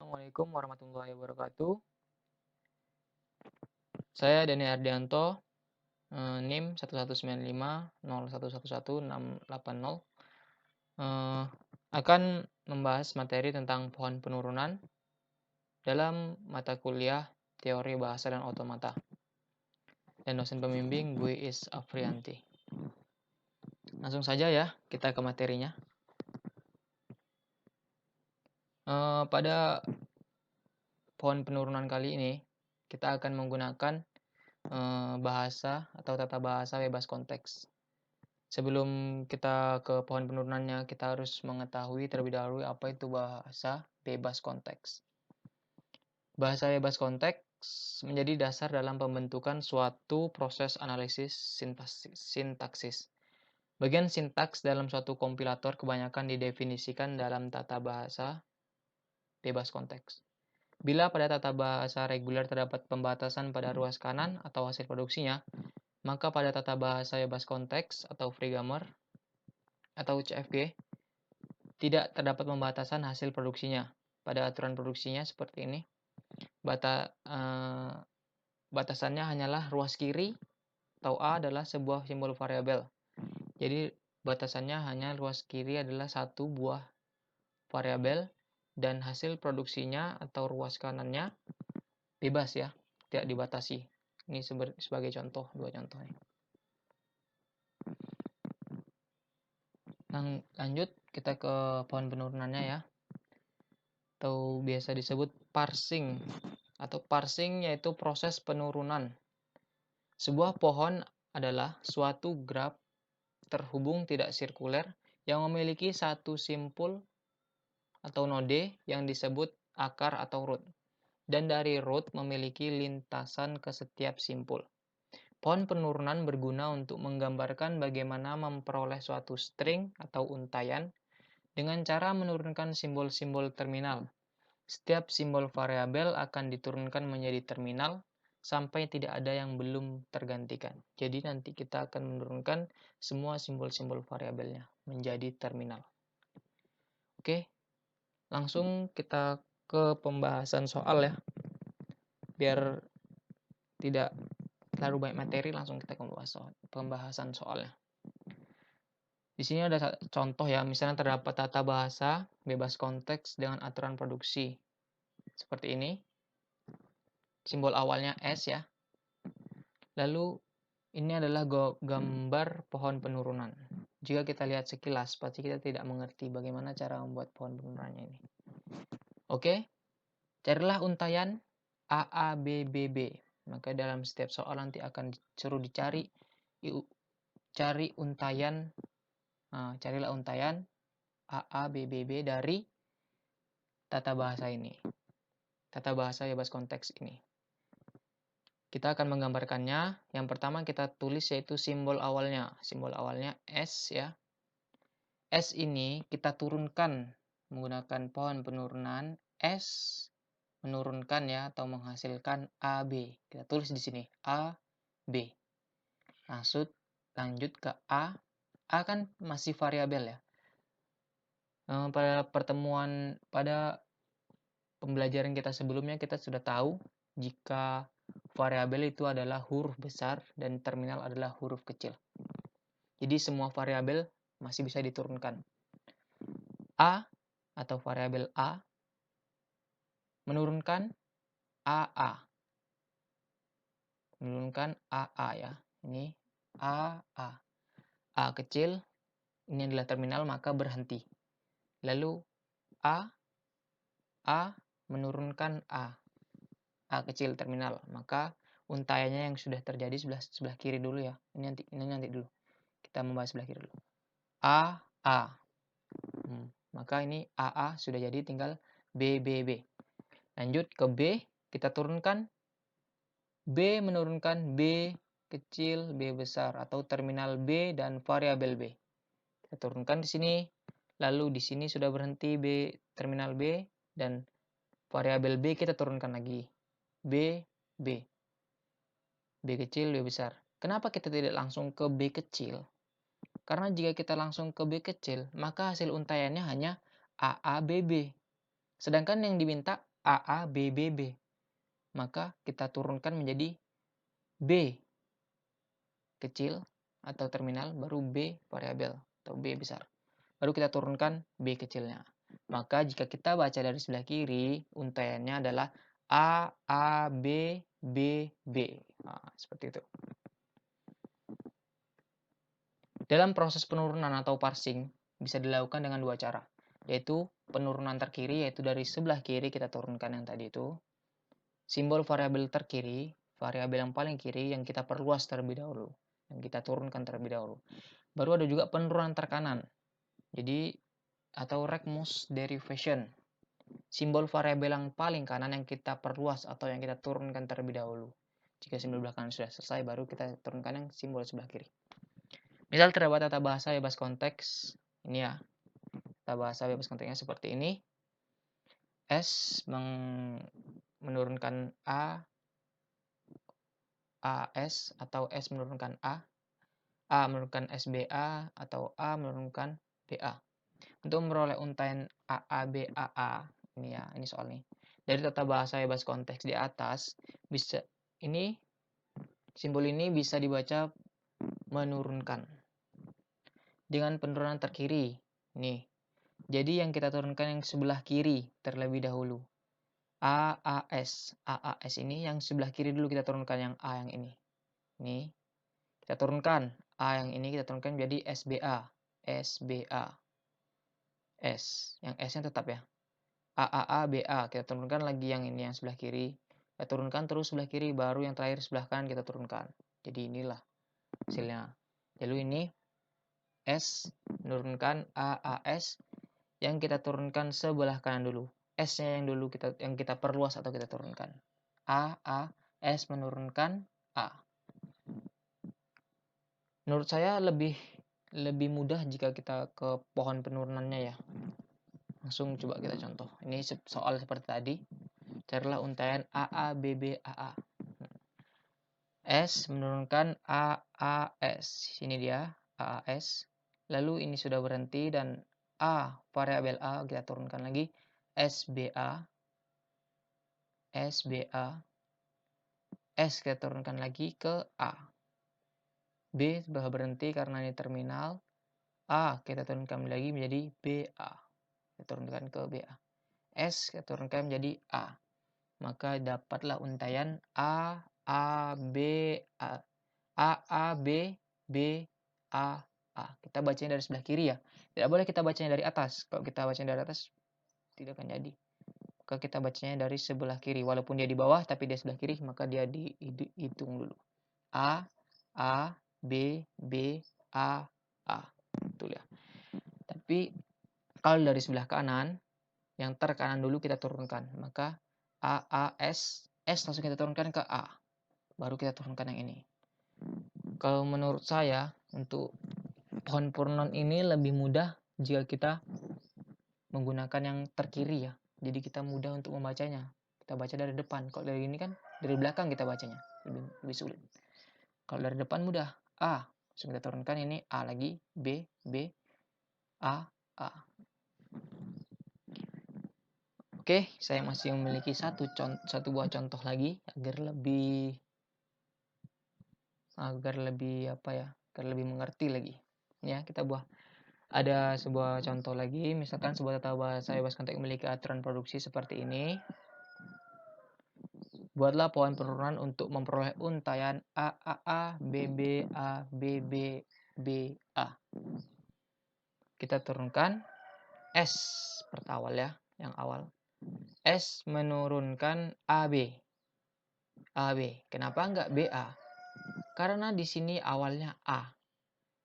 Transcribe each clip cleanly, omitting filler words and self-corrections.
Assalamualaikum warahmatullahi wabarakatuh. Saya Dani Ardianto, NIM 11950111680, akan membahas materi tentang pohon penurunan dalam mata kuliah Teori Bahasa dan Otomata. Dan dosen pembimbing Bu Is Afrianti. Langsung saja ya, kita ke materinya. Pada pohon penurunan kali ini, kita akan menggunakan bahasa atau tata bahasa bebas konteks. Sebelum kita ke pohon penurunannya, kita harus mengetahui terlebih dahulu apa itu bahasa bebas konteks. Bahasa bebas konteks menjadi dasar dalam pembentukan suatu proses analisis sintaksis. Bagian sintaks dalam suatu kompilator kebanyakan didefinisikan dalam tata bahasa bebas konteks. Bila pada tata bahasa reguler terdapat pembatasan pada ruas kanan atau hasil produksinya, maka pada tata bahasa bebas konteks atau free grammar atau CFG tidak terdapat pembatasan hasil produksinya. Pada aturan produksinya seperti ini, batasannya hanyalah ruas kiri atau A adalah sebuah simbol variabel. Jadi batasannya hanya ruas kiri adalah satu buah variabel dan hasil produksinya atau ruas kanannya bebas ya, tidak dibatasi. Ini sebagai contoh, dua contoh nih. Lanjut kita ke pohon penurunannya ya, atau biasa disebut parsing. Atau parsing yaitu proses penurunan. Sebuah pohon adalah suatu graf terhubung tidak sirkuler yang memiliki satu simpul atau node yang disebut akar atau root, dan dari root memiliki lintasan ke setiap simpul. Pohon penurunan berguna untuk menggambarkan bagaimana memperoleh suatu string atau untaian dengan cara menurunkan simbol-simbol terminal. Setiap simbol variabel akan diturunkan menjadi terminal sampai tidak ada yang belum tergantikan. Jadi nanti kita akan menurunkan semua simbol-simbol variabelnya menjadi terminal. Oke, langsung kita ke pembahasan soal ya. Biar tidak terlalu banyak materi, langsung kita ke pembahasan soalnya. Di sini ada contoh ya, misalnya terdapat tata bahasa bebas konteks dengan aturan produksi. Seperti ini. Simbol awalnya S ya. Lalu ini adalah gambar pohon penurunan. Jika kita lihat sekilas, pasti kita tidak mengerti bagaimana cara membuat pohon penurunannya ini. Oke, carilah untaian AABBB. Maka dalam setiap soal nanti akan disuruh cari untaian. Carilah untaian AABBB dari tata bahasa ini. Tata bahasa bebas konteks ini. Kita akan menggambarkannya. Yang pertama kita tulis yaitu simbol awalnya. Simbol awalnya S ya. S ini kita turunkan menggunakan pohon penurunan. S menurunkan ya atau menghasilkan AB. Kita tulis di sini AB. Lanjut ke A. A kan masih variabel ya. Pada pembelajaran kita sebelumnya kita sudah tahu jika variabel itu adalah huruf besar dan terminal adalah huruf kecil. Jadi semua variabel masih bisa diturunkan. A atau variabel A menurunkan AA. Menurunkan AA ya. Ini AA. A kecil, ini adalah terminal maka berhenti. Lalu A menurunkan A kecil terminal, maka untaiannya yang sudah terjadi sebelah kiri dulu ya. Ini nanti dulu. Kita membahas sebelah kiri dulu. A. Maka ini AA sudah jadi, tinggal BBB. Lanjut ke B, kita turunkan B menurunkan B kecil, B besar atau terminal B dan variabel B. Kita turunkan di sini. Lalu di sini sudah berhenti B terminal B dan variabel B kita turunkan lagi. B kecil, B besar. Kenapa kita tidak langsung ke B kecil? Karena jika kita langsung ke B kecil, maka hasil untaiannya hanya AABB. Sedangkan yang diminta AA, B, B, B. Maka kita turunkan menjadi B kecil atau terminal, baru B variabel atau B besar. Baru kita turunkan B kecilnya. Maka jika kita baca dari sebelah kiri, untaiannya adalah A, A, B, B, B. Nah, seperti itu. Dalam proses penurunan atau parsing, bisa dilakukan dengan dua cara, yaitu penurunan terkiri, yaitu dari sebelah kiri kita turunkan yang tadi itu. Simbol variabel terkiri, variabel yang paling kiri yang kita perluas terlebih dahulu, yang kita turunkan terlebih dahulu. Baru ada juga penurunan terkanan. Jadi atau rightmost derivation. Simbol variabel yang paling kanan yang kita perluas atau yang kita turunkan terlebih dahulu. Jika simbol belakang sudah selesai, baru kita turunkan yang simbol sebelah kiri. Misal terdapat tata bahasa bebas konteks. Ini ya, tata bahasa bebas konteksnya seperti ini. S menurunkan A, AS atau S menurunkan A menurunkan SBA atau A menurunkan BA. Untuk memperoleh untaian AABAA, ini ya, ini soal nih. Dari tata bahasa bebas konteks di atas, bisa ini simbol ini bisa dibaca menurunkan dengan penurunan terkiri. Nih. Jadi yang kita turunkan yang sebelah kiri terlebih dahulu. AAS ini yang sebelah kiri dulu kita turunkan yang A yang ini. Nih. Kita turunkan A yang ini kita turunkan menjadi SBA. SBA. S. Yang S-nya tetap ya. AAABA. Kita turunkan lagi yang ini yang sebelah kiri. Kita turunkan terus sebelah kiri. Baru yang terakhir sebelah kanan kita turunkan. Jadi inilah hasilnya. Lalu ini S menurunkan AAS yang kita turunkan sebelah kanan dulu. S-nya yang dulu kita perluas atau kita turunkan. S menurunkan A. Menurut saya lebih mudah jika kita ke pohon penurunannya ya. Langsung coba kita contoh. Ini soal seperti tadi. Carilah untaian AA. S menurunkan AAS. Ini dia AAS. Lalu ini sudah berhenti dan A variabel A kita turunkan lagi SBA. S kita turunkan lagi ke A. B sudah berhenti karena ini terminal. A kita turunkan lagi menjadi BA. Kita turunkan ke BA. S kita turunkan menjadi A. Maka dapatlah untaian A B A. Kita bacanya dari sebelah kiri ya. Tidak boleh kita bacanya dari atas. Kalau kita bacanya dari atas tidak akan jadi. Maka kita bacanya dari sebelah kiri. Walaupun dia di bawah tapi dia sebelah kiri, maka dia dihitung dulu. A B A. Betul ya. Tapi kalau dari sebelah kanan, yang terkanan dulu kita turunkan. Maka S langsung kita turunkan ke A. Baru kita turunkan yang ini. Kalau menurut saya, untuk pohon penurunan ini lebih mudah jika kita menggunakan yang terkiri ya. Jadi kita mudah untuk membacanya. Kita baca dari depan. Kalau dari ini kan dari belakang kita bacanya. Lebih sulit. Kalau dari depan mudah. A. Langsung kita turunkan ini A lagi. B. A. Oke, saya masih memiliki satu buah contoh lagi agar lebih mengerti lagi. Ya, kita ada sebuah contoh lagi, misalkan sebuah tata bahasa bebas konteks memiliki aturan produksi seperti ini. Buatlah pohon penurunan untuk memperoleh untaian AAA, BBA, BBA. Kita turunkan S pertawal ya, yang awal. S menurunkan AB. Kenapa enggak BA? Karena di sini awalnya A.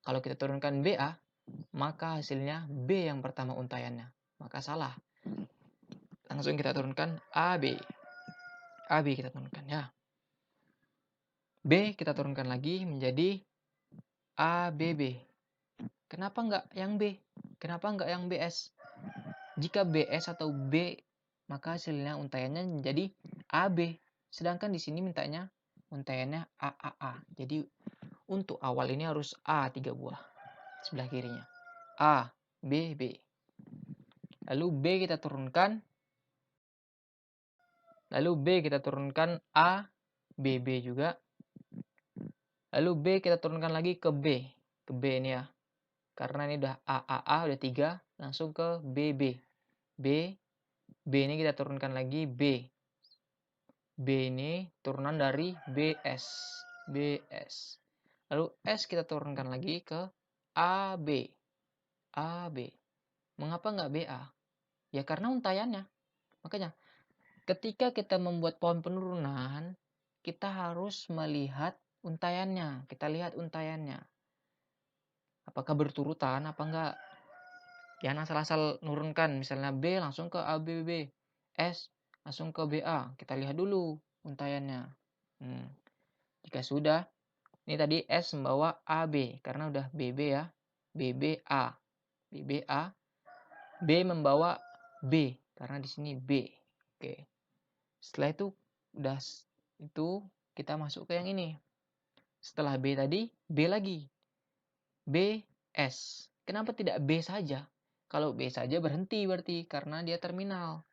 Kalau kita turunkan BA, maka hasilnya B yang pertama untaiannya. Maka salah. Langsung kita turunkan AB. kita turunkan ya. B kita turunkan lagi menjadi ABB. Kenapa enggak yang B? Kenapa enggak yang BS? Jika BS atau B, maka hasilnya untaiannya menjadi AB. Sedangkan di sini mintanya untaiannya AAA. Jadi untuk awal ini harus A 3 buah. Sebelah kirinya. A, B, B. Lalu B kita turunkan Lalu B kita turunkan A, BB juga. Lalu B kita turunkan lagi ke B. Ke B ini ya. Karena ini udah A, udah 3. Langsung ke BB. B, B ini kita turunkan lagi B. B ini turunan dari BS. BS. Lalu S kita turunkan lagi ke AB. AB. Mengapa nggak BA? Ya karena untaiannya. Makanya ketika kita membuat pohon penurunan, kita harus melihat untaiannya. Kita lihat untaiannya. Apakah berturutan apa enggak? Jangan asal-asal nurunkan. Misalnya B langsung ke ABB. S langsung ke BA. Kita lihat dulu untaiannya. Jika sudah, ini tadi S membawa AB. Karena udah BB ya. BBA. BBA. B membawa B. Karena di sini B. Oke. Setelah itu, udah itu kita masuk ke yang ini. Setelah B tadi, B lagi. B, S. Kenapa tidak B saja? Kalau B saja berhenti berarti karena dia terminal.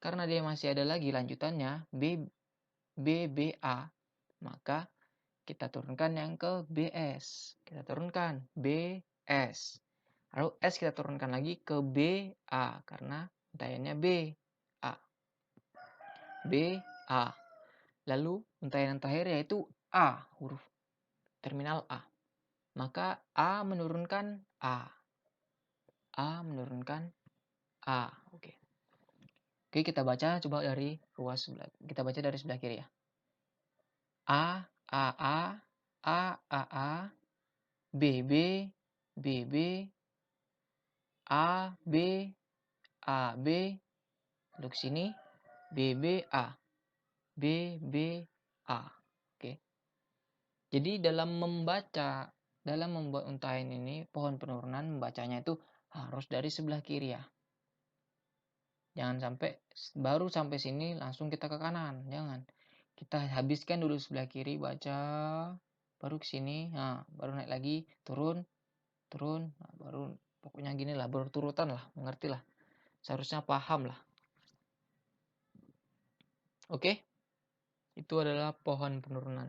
Karena dia masih ada lagi lanjutannya B, BA, maka kita turunkan yang ke BS. Kita turunkan BS. Lalu S kita turunkan lagi ke BA karena untaiannya B, A. BA. Lalu untaian yang terakhir yaitu A, huruf terminal A. Maka A menurunkan A. A menurunkan A. Oke. Oke, kita baca coba dari ruas sebelah. Kita baca dari sebelah kiri ya. A, A, A, A, A, A, B, B, B, B, A, B, A, B, lalu sini B, B, A, B, B, A. Oke. Jadi dalam membuat untaian ini, pohon penurunan membacanya itu harus dari sebelah kiri ya. Jangan sampai baru sampai sini langsung kita ke kanan, jangan. Kita habiskan dulu sebelah kiri baca, baru ke sini, nah baru naik lagi, turun, nah, baru pokoknya gini lah, berturutan lah, mengerti lah. Seharusnya paham lah. Oke, itu adalah pohon penurunan.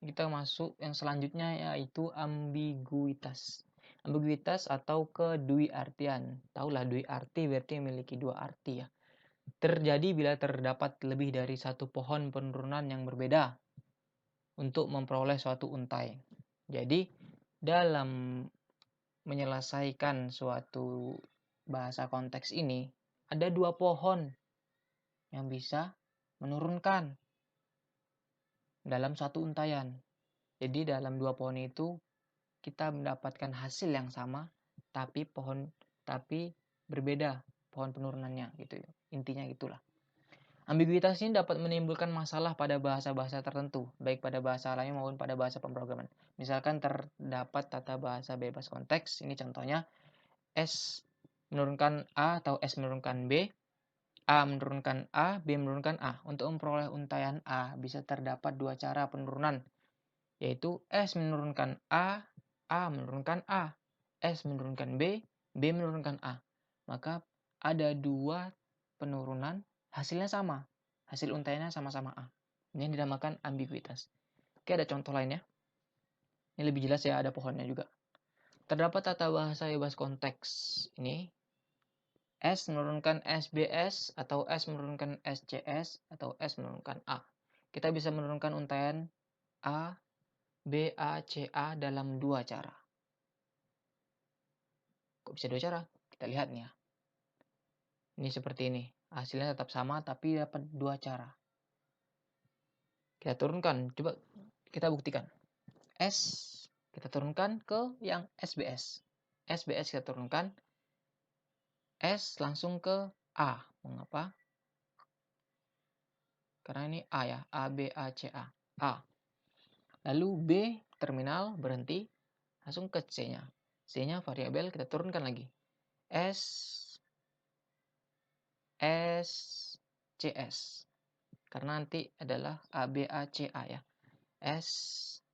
Kita masuk yang selanjutnya yaitu ambiguitas. Ambiguitas atau kedui-artian. Taulah dui arti berarti memiliki dua arti ya. Terjadi bila terdapat lebih dari satu pohon penurunan yang berbeda untuk memperoleh suatu untai. Jadi dalam menyelesaikan suatu bahasa konteks ini ada dua pohon yang bisa menurunkan dalam satu untaian. Jadi dalam dua pohon itu kita mendapatkan hasil yang sama tapi berbeda pohon penurunannya gitu ya. Intinya gitulah. Ambiguitas ini dapat menimbulkan masalah pada bahasa-bahasa tertentu, baik pada bahasa alami maupun pada bahasa pemrograman. Misalkan terdapat tata bahasa bebas konteks, ini contohnya S menurunkan A atau S menurunkan B, A menurunkan A, B menurunkan A. Untuk memperoleh untaian A bisa terdapat dua cara penurunan, yaitu S menurunkan A menurunkan A, S menurunkan B, B menurunkan A. Maka ada dua penurunan, hasilnya sama. Hasil untaiannya sama-sama A. Ini yang dinamakan ambiguitas. Oke, ada contoh lainnya. Ini lebih jelas ya, ada pohonnya juga. Terdapat tata bahasa bebas konteks. Ini S menurunkan SBS atau S menurunkan SCS atau S menurunkan A. Kita bisa menurunkan untaian A, B, A, C, A dalam dua cara. Kok bisa dua cara? Kita lihat nih ya. Ini seperti ini. Hasilnya tetap sama tapi dapat dua cara. Kita turunkan. Coba kita buktikan. S kita turunkan ke yang SBS. SBS kita turunkan. S langsung ke A. Mengapa? Karena ini A ya. A, B, A, C, A. A. Lalu B terminal berhenti. Langsung ke C-nya. C-nya variabel kita turunkan lagi. S, S, CS. Karena nanti adalah A, B, A, C, A ya. S,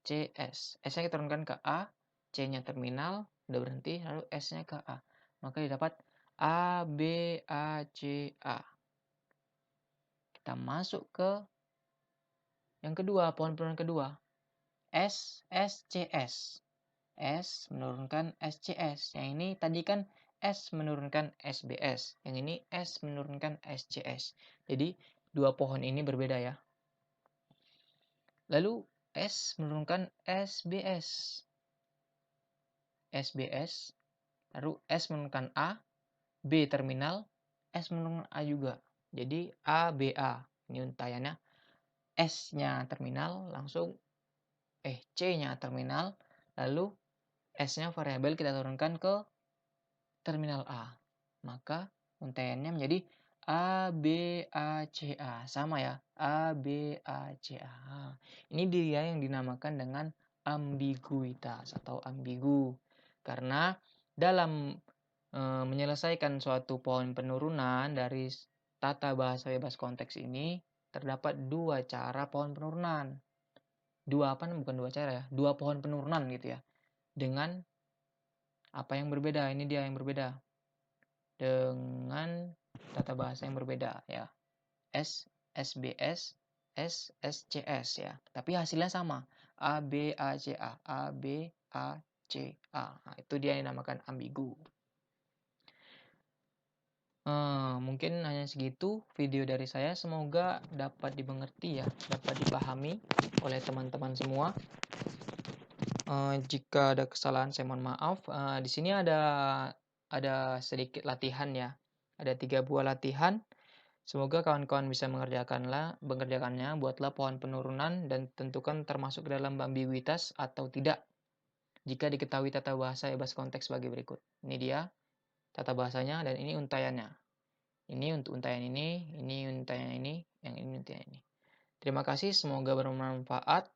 C, S. S-nya kita turunkan ke A. C-nya terminal. Udah berhenti. Lalu S-nya ke A. Maka didapat A, B, A, C, A. kita masuk ke yang kedua, pohon penurunan kedua. S, S, C, S. S menurunkan SCS. Yang ini tadi kan S menurunkan SBS. Yang ini S menurunkan SCS. Jadi, dua pohon ini berbeda ya. Lalu, S menurunkan SBS. SBS. Lalu, S menurunkan A. B terminal. S menurunkan A juga. Jadi, A, B, A. Ini untayannya. S-nya terminal, langsung C-nya terminal, lalu S-nya variabel kita turunkan ke terminal A. Maka untaiannya menjadi A, B, A, C, A. Sama ya, A, B, A, C, A. Ini dia yang dinamakan dengan ambiguitas atau ambigu. Karena dalam menyelesaikan suatu pohon penurunan dari tata bahasa bebas konteks ini, terdapat dua cara pohon penurunan. Bukan dua cara ya, dua pohon penurunan gitu ya. Dengan apa yang berbeda, ini dia yang berbeda. Dengan tata bahasa yang berbeda ya. S, SBS, S, SCS ya. Tapi hasilnya sama. A, B, A, C, A. A, B, A, C, A. Nah, itu dia yang dinamakan ambigu. Mungkin hanya segitu video dari saya. Semoga dapat dimengerti ya, dapat dipahami oleh teman-teman semua. Jika ada kesalahan saya mohon maaf. Di sini ada sedikit latihan ya. Ada 3 buah latihan. Semoga kawan-kawan bisa mengerjakannya. Buatlah pohon penurunan dan tentukan termasuk dalam ambiguitas atau tidak. Jika diketahui tata bahasa bebas konteks sebagai berikut. Ini dia tata bahasanya dan ini untaiannya. Ini untuk untaian ini untaian ini, yang ini untaian ini. Terima kasih, semoga bermanfaat.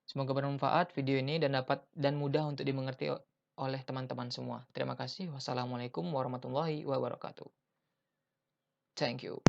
Semoga bermanfaat video ini dan mudah untuk dimengerti oleh teman-teman semua. Terima kasih. Wassalamualaikum warahmatullahi wabarakatuh. Thank you.